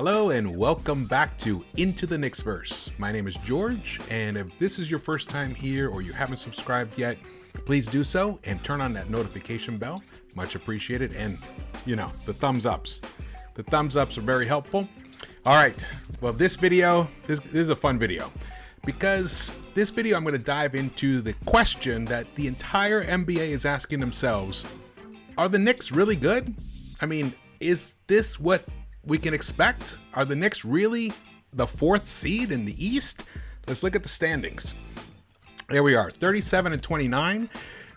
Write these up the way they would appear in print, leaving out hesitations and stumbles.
Hello and welcome back to Into the Knicks-Verse. My name is George, and if this is your first time here or you haven't subscribed yet, please do so and turn on that notification bell. Much appreciated. And, the thumbs ups. The thumbs ups are very helpful. All right. Well, this video, this is a fun video because this video I'm going to dive into the question that the entire NBA is asking themselves. Are the Knicks really good? I mean, is this what we can expect? Are the Knicks really the fourth seed in the East? Let's look at the standings. There we are, 37-29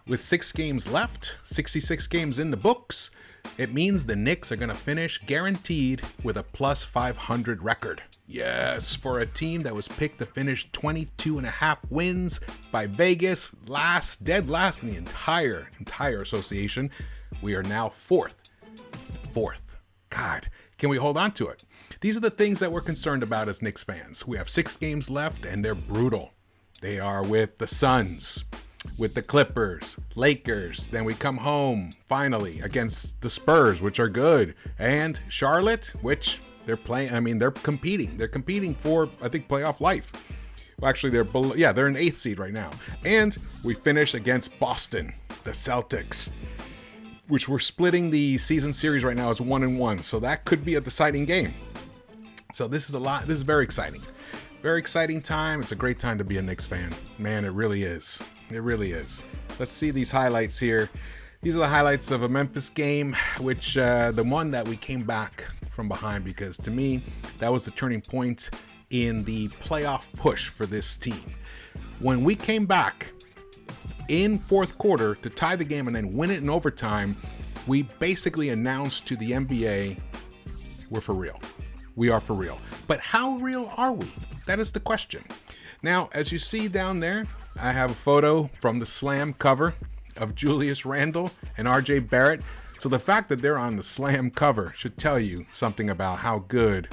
with 6 games left, 66 games in the books. It means the Knicks are going to finish guaranteed with a plus 500 record. Yes, for a team that was picked to finish 22.5 wins by Vegas, dead last in the entire association. We are now fourth. God, can we hold on to it? These are the things that we're concerned about as Knicks fans. We have 6 games left and they're brutal. They are with the Suns, with the Clippers, Lakers. Then we come home finally against the Spurs, which are good, and Charlotte, which they're playing. I mean, they're competing. They're competing for, I think, playoff life. Well, actually, they're below. Yeah, they're in 8th seed right now. And we finish against Boston, the Celtics, which we're splitting the season series right now as 1-1. So that could be a deciding game. So this is This is very exciting. Very exciting time. It's a great time to be a Knicks fan. Man, it really is. It really is. Let's see these highlights here. These are the highlights of a Memphis game, which the one that we came back from behind, because to me, that was the turning point in the playoff push for this team. When we came back in fourth quarter to tie the game and then win it in overtime, we basically announced to the NBA, we're for real. We are for real. But how real are we? That is the question. Now, as you see down there, I have a photo from the Slam cover of Julius Randle and RJ Barrett. So the fact that they're on the Slam cover should tell you something about how good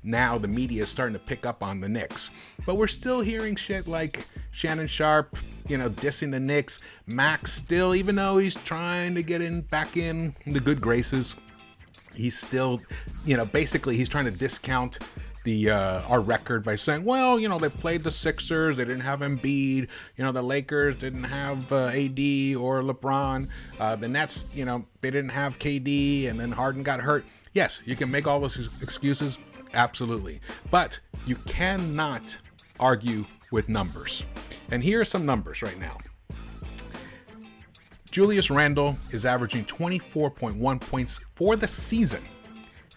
now the media is starting to pick up on the Knicks. But we're still hearing shit like Shannon Sharp, dissing the Knicks. Max still, even though he's trying to get back in the good graces, he's still, basically he's trying to discount our record by saying, well, they played the Sixers, they didn't have Embiid, the Lakers didn't have AD or LeBron, the Nets, they didn't have KD, and then Harden got hurt. Yes, you can make all those excuses, absolutely, but you cannot argue with numbers. And here are some numbers right now. Julius Randle is averaging 24.1 points for the season,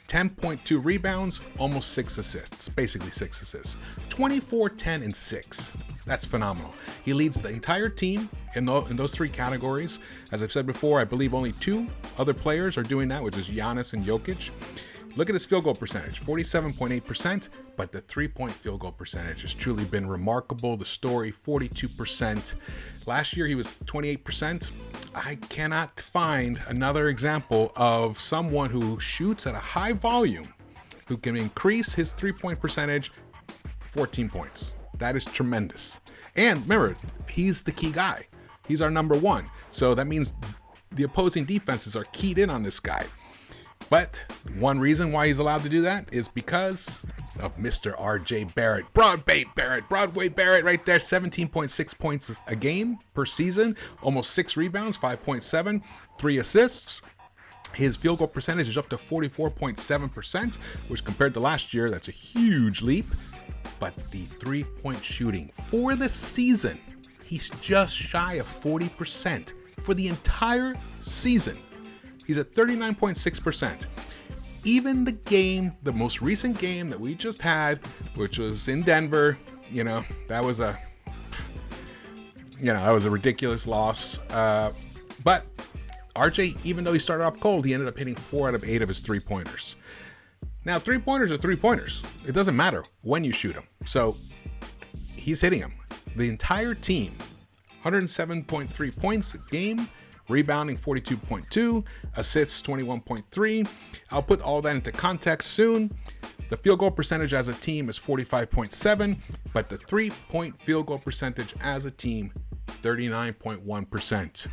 10.2 rebounds, almost 6 assists, basically 6 assists, 24, 10, and 6. That's phenomenal. He leads the entire team in those 3 categories. As I've said before, I believe only 2 other players are doing that, which is Giannis and Jokic. Look at his field goal percentage, 47.8%, but the 3-point field goal percentage has truly been remarkable. The story, 42%. Last year, he was 28%. I cannot find another example of someone who shoots at a high volume who can increase his 3-point percentage 14 points. That is tremendous. And remember, he's the key guy. He's our number 1. So that means the opposing defenses are keyed in on this guy. But one reason why he's allowed to do that is because of Mr. RJ Barrett. Broadway Barrett right there, 17.6 points a game per season, almost 6 rebounds, 5.7, 3 assists. His field goal percentage is up to 44.7%, which compared to last year, that's a huge leap. But the 3-point shooting for the season, he's just shy of 40% for the entire season. He's at 39.6%. Even the most recent game that we just had, which was in Denver, that was a ridiculous loss. But RJ, even though he started off cold, he ended up hitting 4 out of 8 of his 3-pointers. Now, 3-pointers are 3-pointers. It doesn't matter when you shoot them. So he's hitting them. The entire team, 107.3 points a game, rebounding 42.2, assists 21.3. I'll put all that into context soon. The field goal percentage as a team is 45.7, but the 3-point field goal percentage as a team, 39.1%.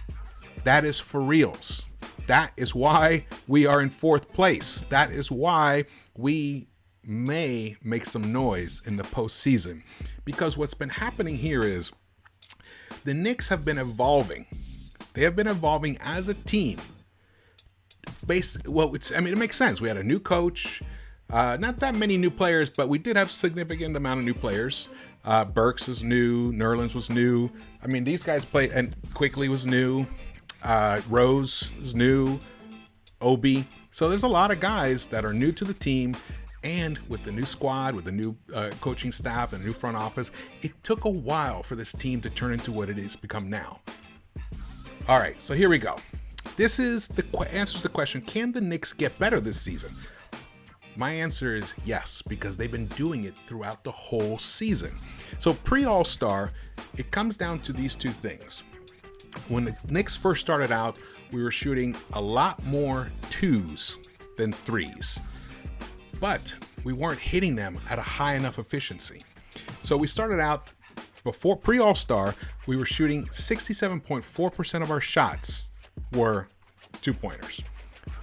That is for reals. That is why we are in 4th place. That is why we may make some noise in the postseason, because what's been happening here is the Knicks have been evolving. They have been evolving as a team. It makes sense. We had a new coach, not that many new players, but we did have significant amount of new players. Burks is new, Nerlens was new. I mean, these guys played, and Quickly was new. Rose is new. Obi. So there's a lot of guys that are new to the team, and with the new squad, with the new coaching staff and the new front office, it took a while for this team to turn into what it is become now. All right, so here we go. This is answers the question, can the Knicks get better this season? My answer is yes, because they've been doing it throughout the whole season. So pre-All-Star, it comes down to these two things. When the Knicks first started out, we were shooting a lot more 2s than 3s, but we weren't hitting them at a high enough efficiency. So we started out before pre-All-Star, we were shooting 67.4% of our shots were 2-pointers.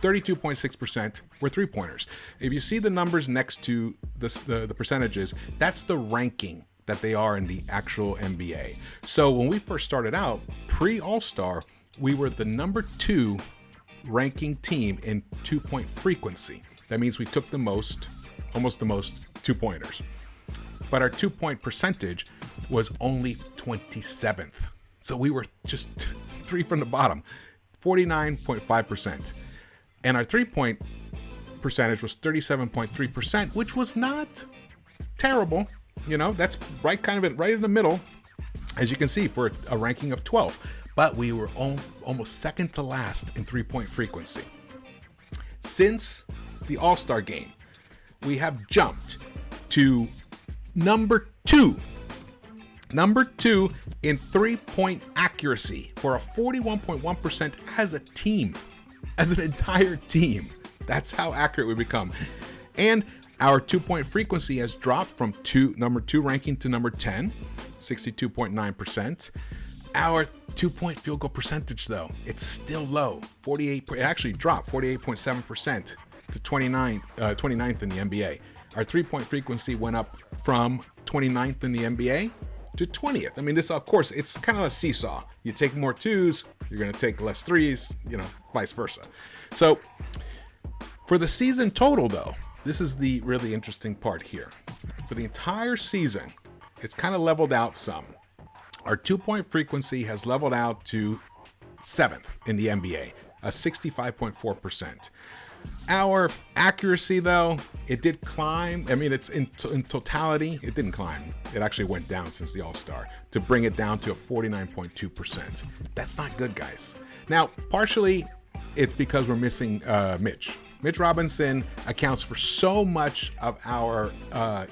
32.6% were 3-pointers. If you see the numbers next to the percentages, that's the ranking that they are in the actual NBA. So when we first started out, pre-All-Star, we were the number 2 ranking team in 2-point frequency. That means we took almost the most 2-pointers. But our 2-point percentage was only 27th. So we were just 3 from the bottom, 49.5%. And our 3-point percentage was 37.3%, which was not terrible. You know, that's right in the middle, as you can see, for a ranking of 12. But we were almost second to last in 3-point frequency. Since the All-Star game, we have jumped to number 2 in 3-point accuracy for a 41.1% as a team, as an entire team. That's how accurate we become. And our 2-point frequency has dropped from number 2 ranking to number 10, 62.9%. Our 2-point field goal percentage, though, it's still low. It actually dropped 48.7% to 29th in the NBA. Our 3-point frequency went up from 29th in the NBA to 20th. I mean, this, of course, it's kind of a seesaw. You take more 2s, you're going to take less 3s, vice versa. So for the season total, though, this is the really interesting part here. For the entire season, it's kind of leveled out some. Our 2-point frequency has leveled out to 7th in the NBA, a 65.4%. Our accuracy, though, it did climb. I mean, it's in totality, it didn't climb. It actually went down since the All-Star to bring it down to a 49.2%. That's not good, guys. Now, partially, it's because we're missing Mitch. Mitch Robinson accounts for so much of our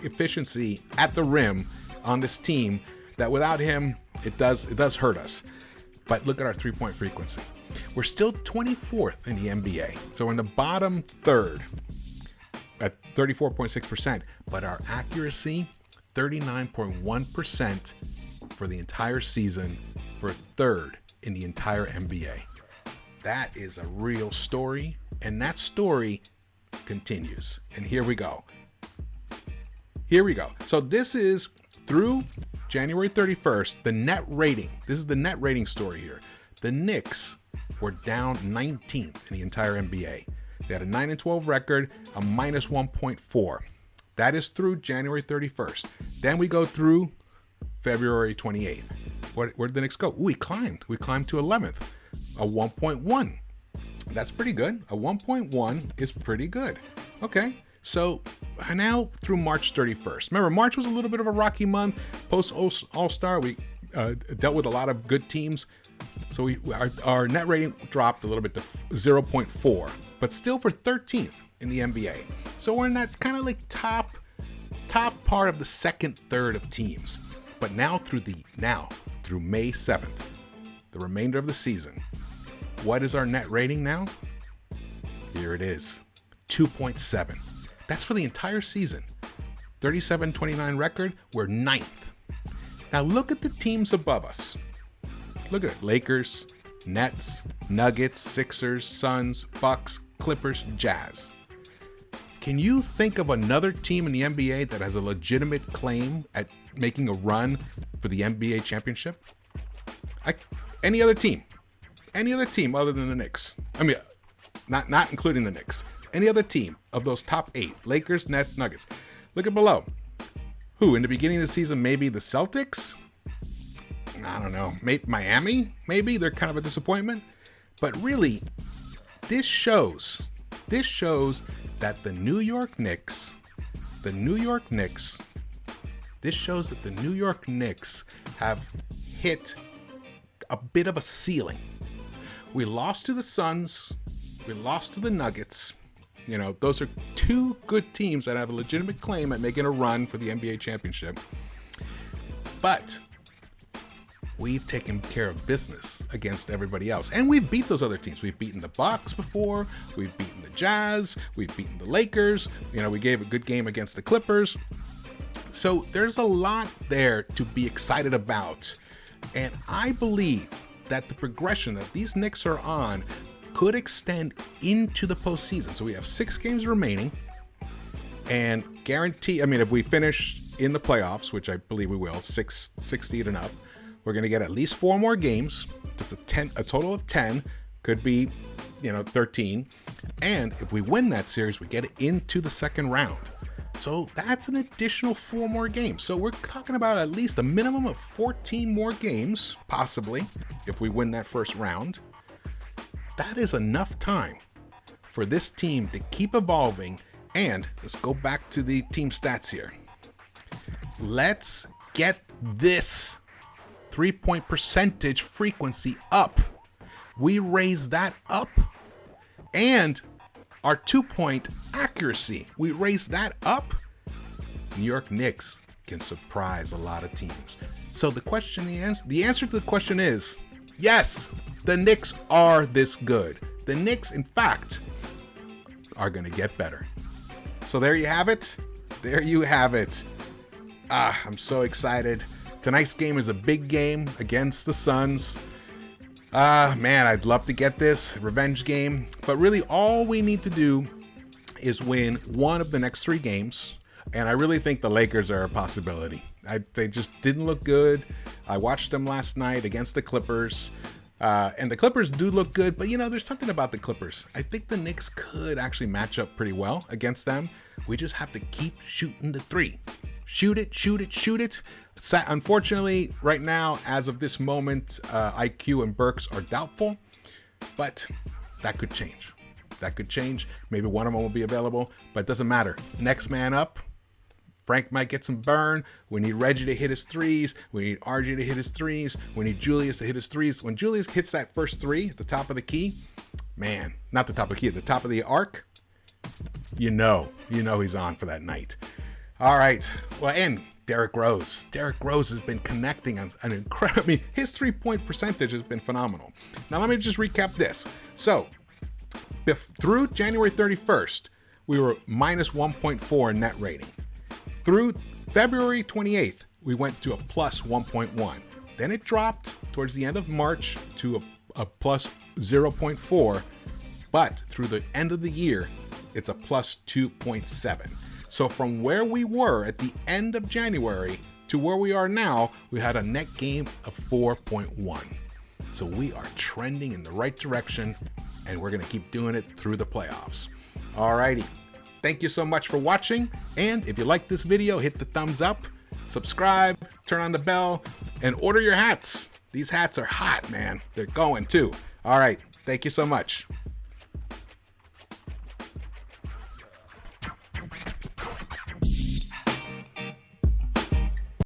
efficiency at the rim on this team that without him, it does hurt us. But look at our 3-point frequency. We're still 24th in the NBA. So we're in the bottom third at 34.6%, but our accuracy, 39.1% for the entire season, for third in the entire NBA. That is a real story, and that story continues. And here we go. So this is through January 31st, the net rating. This is the net rating story here. The Knicks were down 19th in the entire NBA. They had a 9-12 record, a minus 1.4. That is through January 31st. Then we go through February 28th. Where did the Knicks go? Ooh, we climbed. We climbed to 11th, a 1.1. That's pretty good. A 1.1 is pretty good. Okay, so now through March 31st. Remember, March was a little bit of a rocky month. Post All-Star, we dealt with a lot of good teams. So our net rating dropped a little bit to 0.4, but still for 13th in the NBA. So we're in that kind of like top part of the second third of teams. But now through May 7th, the remainder of the season, what is our net rating now? Here it is, 2.7. That's for the entire season. 37-29 record, we're 9th. Now look at the teams above us. Look at it. Lakers, Nets, Nuggets, Sixers, Suns, Bucks, Clippers, Jazz. Can you think of another team in the NBA that has a legitimate claim at making a run for the NBA championship? Any other team other than the Knicks. I mean, not including the Knicks. Any other team of those top 8, Lakers, Nets, Nuggets. Look at below. Who, in the beginning of the season, maybe the Celtics? I don't know. Miami? Maybe they're kind of a disappointment. But really, this shows that the New York Knicks, this shows that the New York Knicks have hit a bit of a ceiling. We lost to the Suns. We lost to the Nuggets. You know, those are 2 good teams that have a legitimate claim at making a run for the NBA championship. But we've taken care of business against everybody else. And we've beat those other teams. We've beaten the Bucks before. We've beaten the Jazz. We've beaten the Lakers. You know, we gave a good game against the Clippers. So there's a lot there to be excited about. And I believe that the progression that these Knicks are on could extend into the postseason. So we have 6 games remaining, and guarantee, I mean, if we finish in the playoffs, which I believe we will, 6 seed and up, we're going to get at least 4 more games. That's a total of 10, could be, 13. And if we win that series, we get into the second round. So that's an additional 4 more games. So we're talking about at least a minimum of 14 more games, possibly, if we win that first round. That is enough time for this team to keep evolving. And let's go back to the team stats here. Let's get this 3-point percentage frequency up. We raise that up. And our 2-point accuracy, we raise that up. New York Knicks can surprise a lot of teams. So the answer to the question is yes. The Knicks are this good. The Knicks, in fact, are going to get better. So there you have it. I'm so excited. Tonight's game is a big game against the Suns. Man, I'd love to get this revenge game. But really, all we need to do is win one of the next 3 games. And I really think the Lakers are a possibility. They just didn't look good. I watched them last night against the Clippers. And the Clippers do look good, but there's something about the Clippers. I think the Knicks could actually match up pretty well against them. We just have to keep shooting the 3. Shoot it. Unfortunately, right now, as of this moment, IQ and Burks are doubtful, but that could change. Maybe one of them will be available, but it doesn't matter. Next man up. Frank might get some burn. We need Reggie to hit his 3s. We need RJ to hit his 3s. We need Julius to hit his 3s. When Julius hits that first 3 at the top of the key, man, not the top of the key, at the top of the arc, you know he's on for that night. All right. Well, and Derrick Rose. Derrick Rose has been connecting on an incredible, his 3-point percentage has been phenomenal. Now, let me just recap this. So, through January 31st, we were minus 1.4 in net rating. Through February 28th, we went to a plus 1.1. Then it dropped towards the end of March to a plus 0.4. But through the end of the year, it's a plus 2.7. So from where we were at the end of January to where we are now, we had a net gain of 4.1. So we are trending in the right direction, and we're going to keep doing it through the playoffs. Alrighty. Thank you so much for watching, and if you like this video, hit the thumbs up, subscribe, turn on the bell, and order your hats. These hats are hot, man. They're going too. All right. Thank you so much.